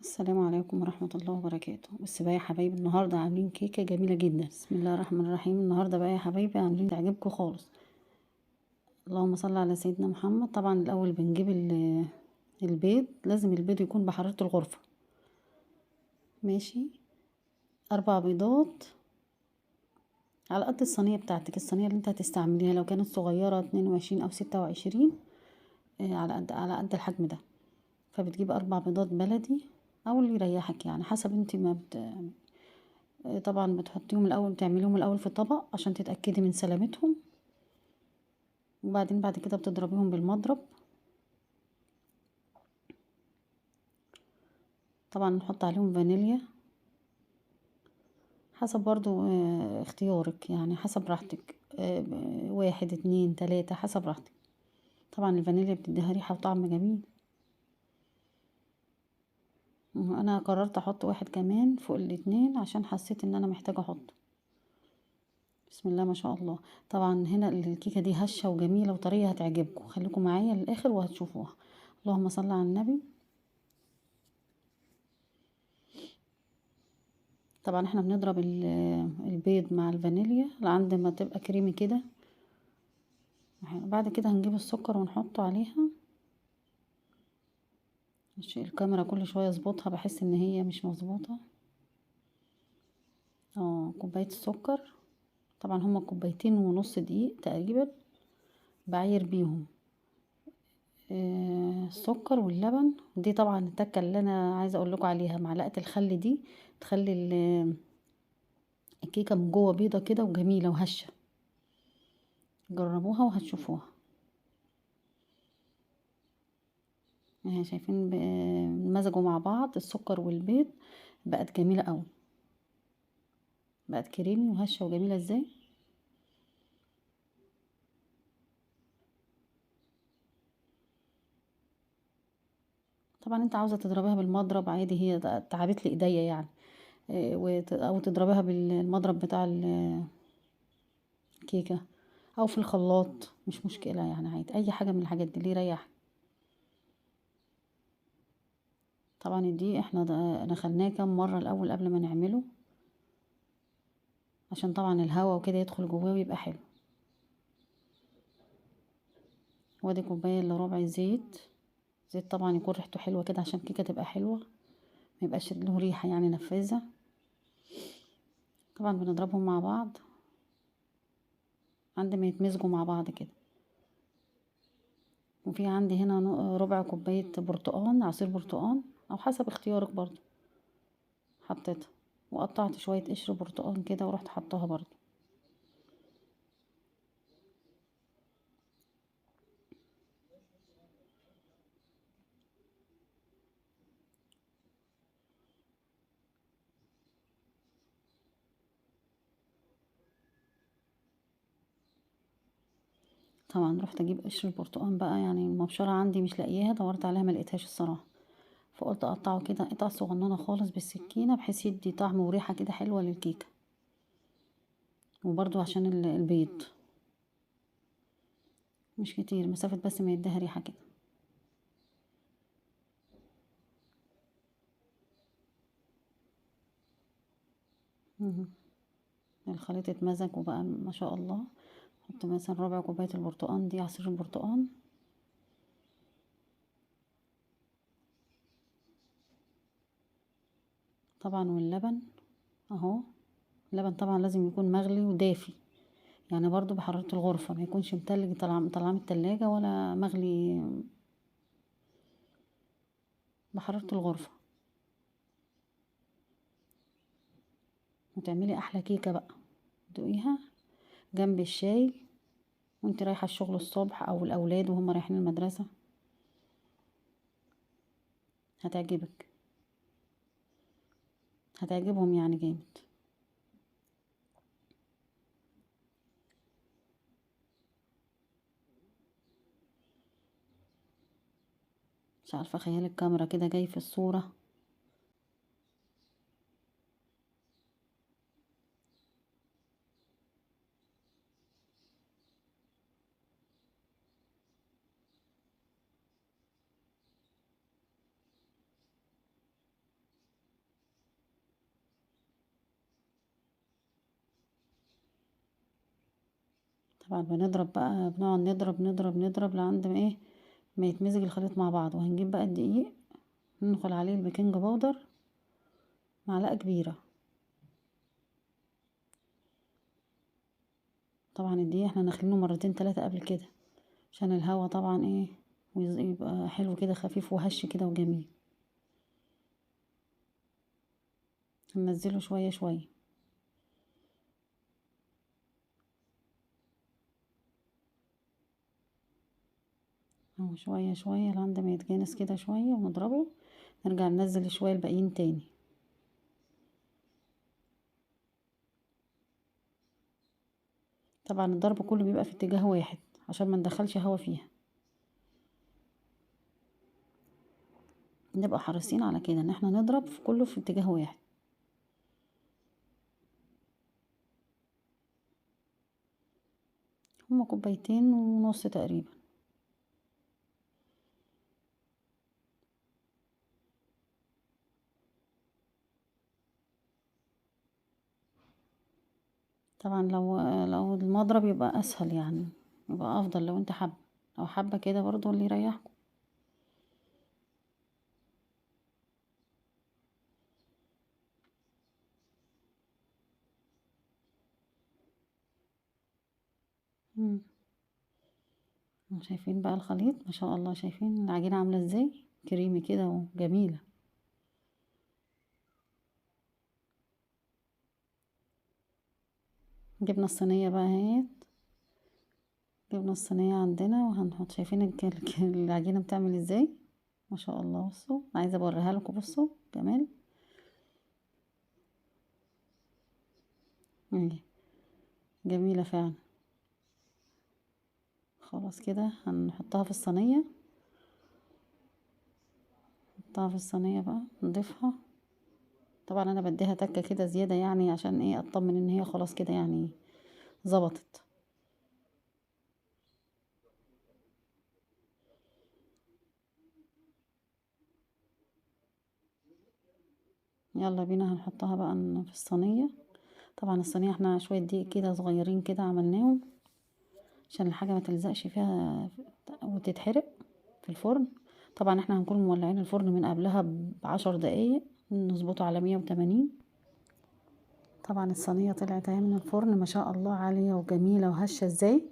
السلام عليكم ورحمة الله وبركاته. بس بقى يا حبايبي النهاردة عاملين كيكة جميلة جدا. بسم الله الرحمن الرحيم. النهاردة بقى يا حبايبي عاملين تعجبكم خالص. اللهم صل على سيدنا محمد. طبعا الأول بنجيب البيض. لازم البيض يكون بحرارة الغرفة. ماشي. 4 بيضات على قد الصينية بتاعتك، الصينية اللي انت هتستعمليها. لو كانت صغيرة 22 أو 26، على قد الحجم ده. فبتجيب 4 بيضات بلدي أو اللي يريحك، يعني حسب انت ما طبعا بتحطيهم الاول، تعمليهم الاول في طبق عشان تتاكدي من سلامتهم. وبعدين بعد كده بتضربيهم بالمضرب. طبعا نحط عليهم فانيليا حسب برضو اختيارك، يعني حسب راحتك. 1 2 3 حسب راحتك. طبعا الفانيليا بتديها ريحة وطعم جميل. انا قررت احط 1 كمان فوق الاتنين عشان حسيت ان انا محتاجة احطه. بسم الله ما شاء الله. طبعا هنا الكيكة دي هشة وجميلة وطريقة هتعجبكم. خليكم معايا للاخر وهتشوفوها. اللهم صل على النبي. طبعا احنا بنضرب البيض مع الفانيليا لعند ما تبقى كريمي كده. بعد كده هنجيب السكر ونحطه عليها. مش الكاميرا كل شويه اظبطها، بحس ان هي مش مظبوطه. كوبايه السكر. طبعا هما 2.5 كوباية دقيق تقريبا بعاير بيهم. السكر واللبن دي. طبعا التكه اللي انا عايزه اقول لكم عليها، معلقه الخل دي تخلي الكيكه من جوه بيضه كده وجميله وهشه. جربوها وهتشوفوها. شايفين مزجوا مع بعض السكر والبيض، بقت جميلة قوي. بقت كريمي وهشة وجميلة ازاي. طبعا انت عاوزة تضربيها بالمضرب عادي، هي تعبت لي ايديا يعني. او تضربيها بالمضرب بتاع الكيكة، او في الخلاط مش مشكلة يعني، عادي اي حاجة من الحاجات دي اللي يريحك. طبعا دي احنا نخلناه كام مرة الاول قبل ما نعمله، عشان طبعا الهواء وكده يدخل جواه ويبقى حلو. وادي كوباية الا ربع زيت. زيت طبعا يكون ريحته حلوة كده عشان الكيكة تبقى حلوة، ما يبقاش له ريحة يعني نفاذة. طبعا بنضربهم مع بعض عند ما يتمزجوا مع بعض كده. وفي عندي هنا ربع كوباية برتقان، عصير برتقان او حسب اختيارك برضو. حطيتها وقطعت شوية قشر برتقان كده ورحت حطاها برضو. طبعا رحت اجيب قشر البرتقان بقى، يعني المبشرة عندي مش لاقياها، دورت عليها ما لقيتهاش الصراحة. فقلت اقطعه كده قطع صغننة خالص بالسكينة بحيث يدي طعم وريحة كده حلوة للكيكة. وبرضو عشان البيض مش كتير، مسافة بس ما يديها ريحة كده. مهم. الخليط اتمزج وبقى ما شاء الله. حط مثلا ربع كوباية البرتقان دي، عصير البرتقان. طبعا واللبن اهو. اللبن طبعا لازم يكون مغلي ودافي، يعني برضو بحرارة الغرفة، ما يكونش متلج طالعاه من التلاجة ولا مغلي. بحرارة الغرفة. وتعملي احلى كيكة بقى. دوقيها جنب الشاي وانت رايحة الشغل الصبح او الاولاد وهم رايحين المدرسة. هتعجبك. هتعجبهم يعني جامد. مش عارفة خيال الكاميرا كده جاي في الصورة. طبعا بنضرب بقى، بنقعد نضرب نضرب نضرب لعند ما ايه، ما يتمزج الخليط مع بعض. وهنجيب بقى الدقيق، ندخل عليه البيكنج باودر معلقة كبيرة. طبعا الدقيق احنا نخلينه مرتين تلاتة قبل كده عشان الهوا طبعا ايه، ويبقى حلو كده خفيف وهش كده وجميل. هننزله شوية شوية اهو، شوية شوية لعند ما يتجانس كده شوية ونضربه. نرجع ننزل شوية الباقيين تاني. طبعا الضرب كله بيبقى في اتجاه واحد عشان ما ندخلش هوا فيها. نبقى حريصين على كده ان احنا نضرب في كله في اتجاه واحد. هما كوبايتين ونص تقريبا. طبعا لو المضرب يبقى اسهل يعني، يبقى افضل لو انت حابه، لو حابه كده برضو اللي يريحكم. مم. شايفين بقى الخليط ما شاء الله، شايفين العجينه عامله ازاي، كريمي كده وجميله. جبنا الصينيه بقى اهي، جبنا الصينيه عندنا وهنحط. شايفين العجينه بتعمل ازاي، ما شاء الله. بصوا عايزه اوريها لكم، بصوا جمال اهي، جميله فعلا. خلاص كده هنحطها في الصينيه. نحطها في الصينيه بقى نضيفها. طبعا انا بديها تكه كده زياده يعني عشان ايه، اطمن ان هي خلاص كده يعني ظبطت. يلا بينا هنحطها بقى في الصينيه. طبعا الصينيه احنا شويه دقيق كده صغيرين كده عملناهم عشان الحاجه ما تلزقش فيها وتتحرق في الفرن. طبعا احنا هنكون مولعين الفرن من قبلها ب10 دقايق، نظبطه على 180. طبعا الصينيه طلعت اهي من الفرن ما شاء الله، عاليه وجميله وهشه ازاي.